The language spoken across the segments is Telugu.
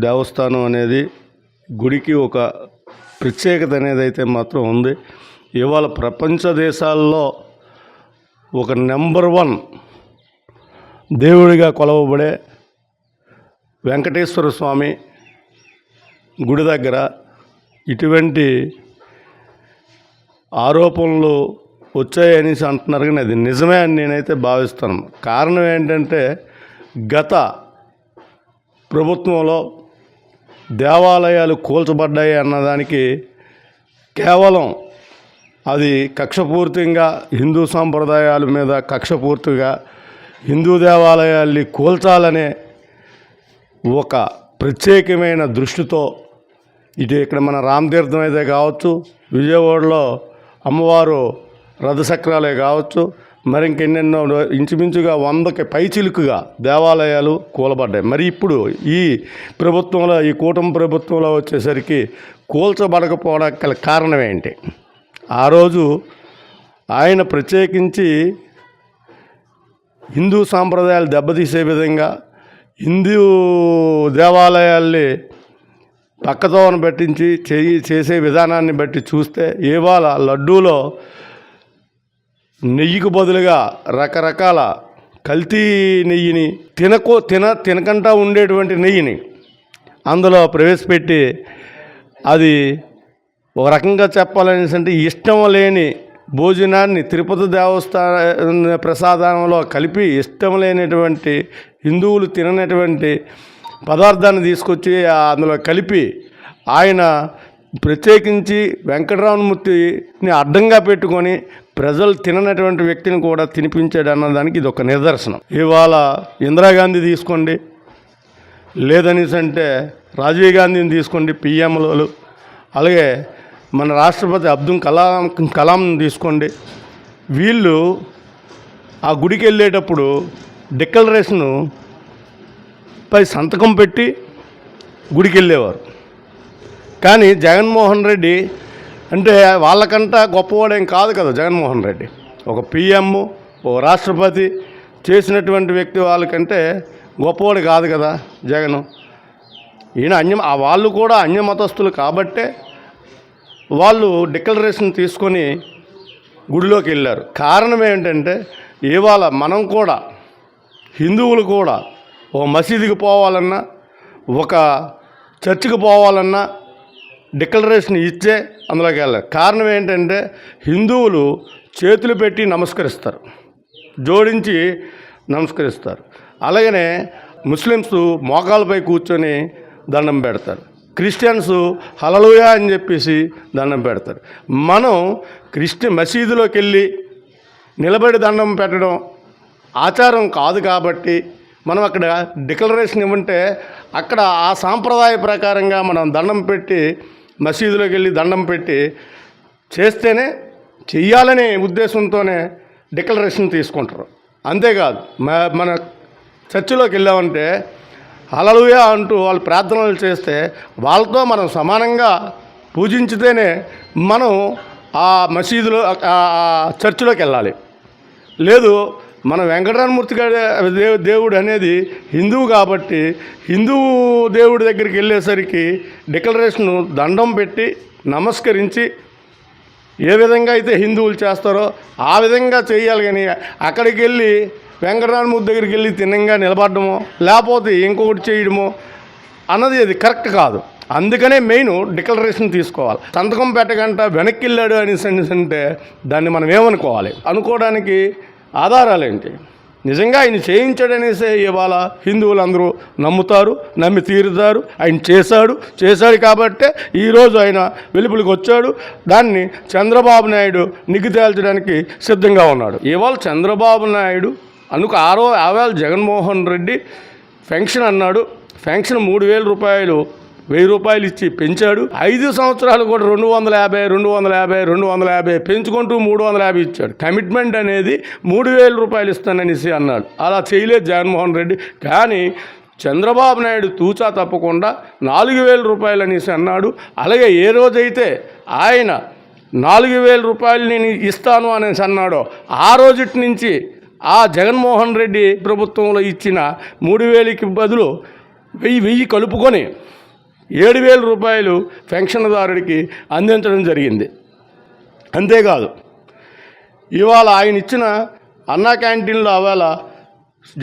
దేవస్థానం అనేది గుడికి ఒక ప్రత్యేకత అనేది అయితే మాత్రం ఉంది. ఇవాళ ప్రపంచ దేశాల్లో ఒక నెంబర్ 1 దేవుడిగా కొలవబడే వెంకటేశ్వర స్వామి గుడి దగ్గర ఇటువంటి ఆరోపణలు వచ్చాయనేసి అంటున్నారు, కానీ అది నిజమే అని నేనైతే భావిస్తాను. కారణం ఏంటంటే గత ప్రభుత్వంలో దేవాలయాలు కూల్చబడ్డాయి అన్నదానికి కేవలం అది కక్షపూర్తిగా హిందూ సాంప్రదాయాల మీద కక్షపూర్తిగా హిందూ దేవాలయాల్ని కూల్చాలనే ఒక ప్రత్యేకమైన దృష్టితో ఇటు ఇక్కడ మన రామతీర్థం అయితే కావచ్చు, విజయవాడలో అమ్మవారు రథచక్రాలే కావచ్చు, మరి ఇంకెన్నెన్నో ఇంచుమించుగా 100కి పైచిలుకుగా దేవాలయాలు కూలబడ్డాయి. మరి ఇప్పుడు ఈ ప్రభుత్వంలో, ఈ కూటమి ప్రభుత్వంలో వచ్చేసరికి కూల్చబడకపోవడానికి గల కారణం ఏంటి? ఆ రోజు ఆయన ప్రత్యేకించి హిందూ సాంప్రదాయాలు దెబ్బతీసే విధంగా హిందూ దేవాలయాల్ని పక్కతోవన పెట్టించి చేసే విధానాన్ని బట్టి చూస్తే ఇవాళ లడ్డూలో నెయ్యికి బదులుగా రకరకాల కల్తీ నెయ్యిని తినకుండా ఉండేటువంటి నెయ్యిని అందులో ప్రవేశపెట్టి అది ఒక రకంగా చెప్పాలనేసి అంటే ఇష్టం లేని భోజనాన్ని తిరుపతి దేవస్థాన ప్రసాదంలో కలిపి ఇష్టం లేనటువంటి హిందువులు తిననటువంటి పదార్థాన్ని తీసుకొచ్చి అందులో కలిపి ఆయన ప్రత్యేకించి వెంకటరామమూర్తిని అడ్డంగా పెట్టుకొని ప్రజలు తిననటువంటి వ్యక్తిని కూడా తినిపించాడు అన్నదానికి ఇది ఒక నిదర్శనం. ఇవాళ ఇందిరాగాంధీ తీసుకోండి, లేదనేసి అంటే రాజీవ్ గాంధీని తీసుకోండి, పిఎంలు, అలాగే మన రాష్ట్రపతి అబ్దుల్ కలాం తీసుకోండి. వీళ్ళు ఆ గుడికి వెళ్ళేటప్పుడు డిక్లరేషను పై సంతకం పెట్టి గుడికి వెళ్ళేవారు. కానీ జగన్మోహన్ రెడ్డి అంటే వాళ్ళకంట గొప్పవాడేం కాదు కదా జగన్మోహన్ రెడ్డి. ఒక పిఎం, ఓ రాష్ట్రపతి చేసినటువంటి వ్యక్తి వాళ్ళకంటే గొప్పవాడు కాదు కదా జగన్. ఈయన వాళ్ళు కూడా అన్యమతస్థులు కాబట్టే వాళ్ళు డిక్లరేషన్ తీసుకొని గుడిలోకి వెళ్ళారు. కారణం ఏంటంటే ఇవాళ మనం కూడా హిందువులు కూడా ఒక మసీదుకి పోవాలన్నా, ఒక చర్చికి పోవాలన్నా డిక్లరేషన్ ఇచ్చే అందులోకి వెళ్ళారు. కారణం ఏంటంటే హిందువులు చేతులు పెట్టి నమస్కరిస్తారు, జోడించి నమస్కరిస్తారు. అలాగనే ముస్లిమ్స్ మోకాలపై కూర్చొని దండం పెడతారు, క్రిస్టియన్స్ హల్లెలూయా అని చెప్పేసి దండం పెడతారు. మనం మసీదులోకి వెళ్ళి నిలబడి దండం పెట్టడం ఆచారం కాదు కాబట్టి మనం అక్కడ డిక్లరేషన్ ఇవ్వంటే అక్కడ ఆ సాంప్రదాయ ప్రకారంగా మనం దండం పెట్టి మసీదులోకి వెళ్ళి దండం పెట్టి చేస్తేనే చెయ్యాలనే ఉద్దేశంతోనే డిక్లరేషన్ తీసుకుంటారు. అంతేకాదు మన చర్చిలోకి వెళ్ళామంటే హల్లెలూయా అంటూ వాళ్ళు ప్రార్థనలు చేస్తే వాళ్ళతో మనం సమానంగా పూజించితేనే మనం ఆ మసీదులో చర్చిలోకి వెళ్ళాలి. లేదు మన వెంకటరామమూర్తి దేవుడు అనేది హిందువు కాబట్టి హిందువు దేవుడి దగ్గరికి వెళ్ళేసరికి డిక్లరేషను దండం పెట్టి నమస్కరించి ఏ విధంగా అయితే హిందువులు చేస్తారో ఆ విధంగా చేయాలి. కానీ అక్కడికి వెళ్ళి వెంకటరామమూర్తి దగ్గరికి వెళ్ళి తిన్నంగా నిలబడమో లేకపోతే ఇంకొకటి చేయడమో అన్నది అది కరెక్ట్ కాదు. అందుకనే మెయిన్ డిక్లరేషన్ తీసుకోవాలి. సంతకం పెట్టకుండా వెనక్కి వెళ్ళాడు అనేసి అంటే దాన్ని మనం ఏమనుకోవాలి? అనుకోవడానికి ఆధారాలు ఏంటి? నిజంగా ఆయన చేయించాడనేసి ఇవాళ హిందువులందరూ నమ్ముతారు, నమ్మి తీరుతారు. ఆయన చేశాడు కాబట్టే ఈరోజు ఆయన వెలుపులకు వచ్చాడు. దాన్ని చంద్రబాబు నాయుడు నిగ్గు తేల్చడానికి సిద్ధంగా ఉన్నాడు. ఇవాళ చంద్రబాబు నాయుడు ఆవేళ జగన్మోహన్ రెడ్డి పెన్షన్ అన్నాడు, పెన్షన్ 3,000 రూపాయలు 1,000 రూపాయలు ఇచ్చి పెంచాడు. 5 సంవత్సరాలు కూడా 250 పెంచుకుంటూ 350 ఇచ్చాడు. కమిట్మెంట్ అనేది 3,000 రూపాయలు ఇస్తాననేసి అన్నాడు. అలా చేయలేదు జగన్మోహన్ రెడ్డి. కానీ చంద్రబాబు నాయుడు తూచా తప్పకుండా 4,000 రూపాయలు అనేసి అన్నాడు. అలాగే ఏ రోజైతే ఆయన 4,000 రూపాయలు నేను ఇస్తాను అనేసి అన్నాడో ఆ రోజుటి నుంచి ఆ జగన్మోహన్ రెడ్డి ప్రభుత్వంలో ఇచ్చిన 3,000కి బదులు వెయ్యి కలుపుకొని 7,000 రూపాయలు పెన్షన్దారుడికి అందించడం జరిగింది. అంతేకాదు ఇవాళ ఆయన ఇచ్చిన అన్నా క్యాంటీన్లో అవేళ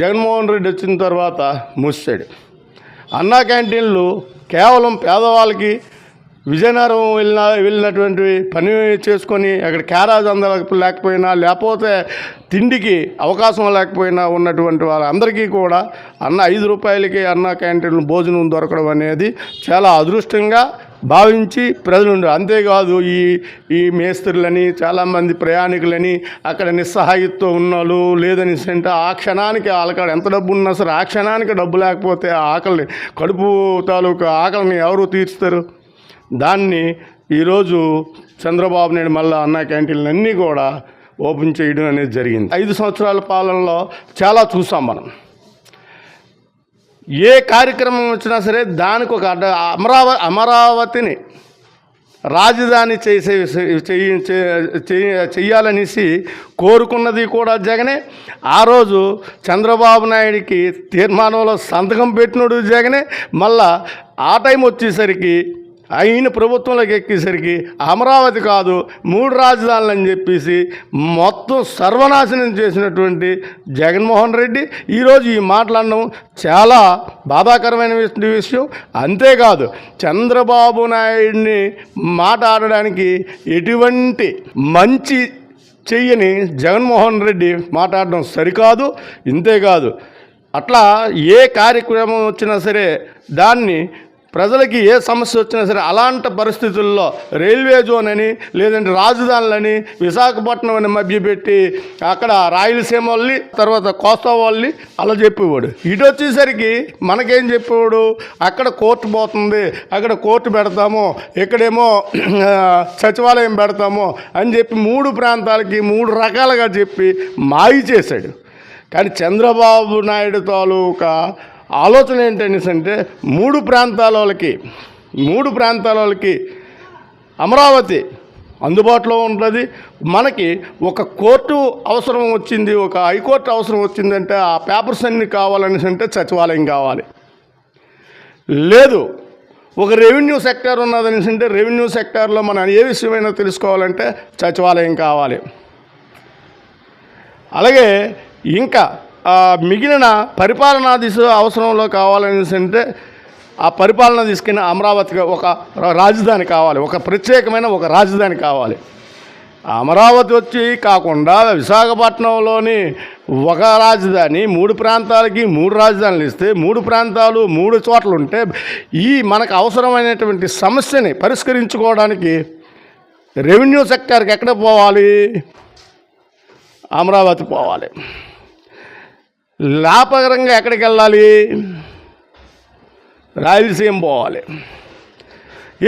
జగన్మోహన్ రెడ్డి వచ్చిన తర్వాత మూసాడు. అన్నా క్యాంటీన్లు కేవలం పేదవాళ్ళకి విజయనగరం వెళ్ళినటువంటి పని చేసుకొని అక్కడ క్యారేజ్ లేకపోయినా లేకపోతే తిండికి అవకాశం లేకపోయినా ఉన్నటువంటి వాళ్ళందరికీ కూడా 5 రూపాయలకి అన్నా క్యాంటీన్లు భోజనం దొరకడం అనేది చాలా అదృష్టంగా భావించి ప్రజలు. అంతేకాదు ఈ మేస్త్రులని చాలామంది ప్రయాణికులని అక్కడ నిస్సహాయితో ఉన్నాళ్ళు లేదని అంటే ఆ క్షణానికి వాళ్ళకాడ ఎంత డబ్బు ఉన్నా సరే ఆ క్షణానికి డబ్బు లేకపోతే ఆ ఆకలిని కడుపు తాలూకు ఆకలిని ఎవరు తీరుస్తారు? దాన్ని ఈరోజు చంద్రబాబు నాయుడు మళ్ళీ అన్నా క్యాంటీన్లు అన్నీ కూడా ఓపెన్ చేయడం అనేది జరిగింది. 5 సంవత్సరాల పాలనలో చాలా చూసాం మనం. ఏ కార్యక్రమం వచ్చినా సరే దానికి ఒక అమరావతిని రాజధాని చెయ్యాలనేసి కోరుకున్నది కూడా జగనే. ఆ రోజు చంద్రబాబు నాయుడికి తీర్మానంలో సంతకం పెట్టినోడు జగనే. మళ్ళా ఆ టైం వచ్చేసరికి ఆయన ప్రభుత్వంలోకి ఎక్కేసరికి అమరావతి కాదు 3 రాజధానులు అని చెప్పేసి మొత్తం సర్వనాశనం చేసినటువంటి జగన్మోహన్ రెడ్డి ఈరోజు ఈ మాట్లాడడం చాలా బాధాకరమైన విషయం. అంతేకాదు చంద్రబాబు నాయుడిని మాట్లాడడానికి ఎటువంటి మంచి చెయ్యని జగన్మోహన్ రెడ్డి మాట్లాడడం సరికాదు. ఇంతేకాదు అట్లా ఏ కార్యక్రమం వచ్చినా సరే దాన్ని ప్రజలకి ఏ సమస్య వచ్చినా సరే అలాంటి పరిస్థితుల్లో రైల్వే జోన్ అని లేదంటే రాజధానులని విశాఖపట్నం అని మభ్యపెట్టి అక్కడ రాయలసీమ వాళ్ళని తర్వాత కోస్తా వాళ్ళని అలా చెప్పేవాడు. ఇటు వచ్చేసరికి మనకేం చెప్పేవాడు? అక్కడ కోర్టు పోతుంది, అక్కడ కోర్టు పెడతాము, ఇక్కడేమో సచివాలయం పెడతాము అని చెప్పి 3 ప్రాంతాలకి 3 రకాలుగా చెప్పి మాయి చేశాడు. కానీ చంద్రబాబు నాయుడు తాలూకా ఆలోచన ఏంటంటే 3 ప్రాంతాల వాళ్ళకి అమరావతి అందుబాటులో ఉంటుంది. మనకి ఒక కోర్టు అవసరం వచ్చింది, ఒక హైకోర్టు అవసరం వచ్చిందంటే ఆ పేపర్స్ అన్నీ కావాలని అంటే సచివాలయం కావాలి. లేదు ఒక రెవెన్యూ సెక్టార్ ఉన్నదని అంటే రెవెన్యూ సెక్టార్లో మనం ఏ విషయమైనా తెలుసుకోవాలంటే సచివాలయం కావాలి. అలాగే ఇంకా మిగిలిన పరిపాలనా దిశ అవసరంలో కావాలని అంటే ఆ పరిపాలన తీసుకుని అమరావతిగా ఒక రాజధాని కావాలి, ఒక ప్రత్యేకమైన ఒక రాజధాని కావాలి. అమరావతి వచ్చి కాకుండా విశాఖపట్నంలోని ఒక రాజధాని 3 ప్రాంతాలకి 3 రాజధానులు ఇస్తే 3 ప్రాంతాలు 3 చోట్ల ఉంటే ఈ మనకు అవసరమైనటువంటి సమస్యని పరిష్కరించుకోవడానికి రెవెన్యూ సెక్టార్కి ఎక్కడ పోవాలి? అమరావతి పోవాలి. లాభకరంగా ఎక్కడికి వెళ్ళాలి? రాయలసీమ పోవాలి.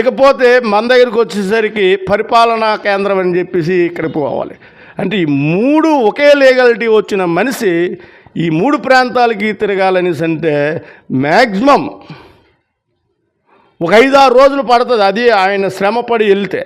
ఇకపోతే మన దగ్గరికి వచ్చేసరికి పరిపాలనా కేంద్రం అని చెప్పేసి ఇక్కడికి పోవాలి. అంటే ఈ 3 ఒకే లీగాలిటీ వచ్చిన మనిషి ఈ 3 ప్రాంతాలకి తిరగాలనేసి అంటే మ్యాక్సిమం ఒక 5-6 రోజులు పడుతుంది. అది ఆయన శ్రమపడి వెళ్తే.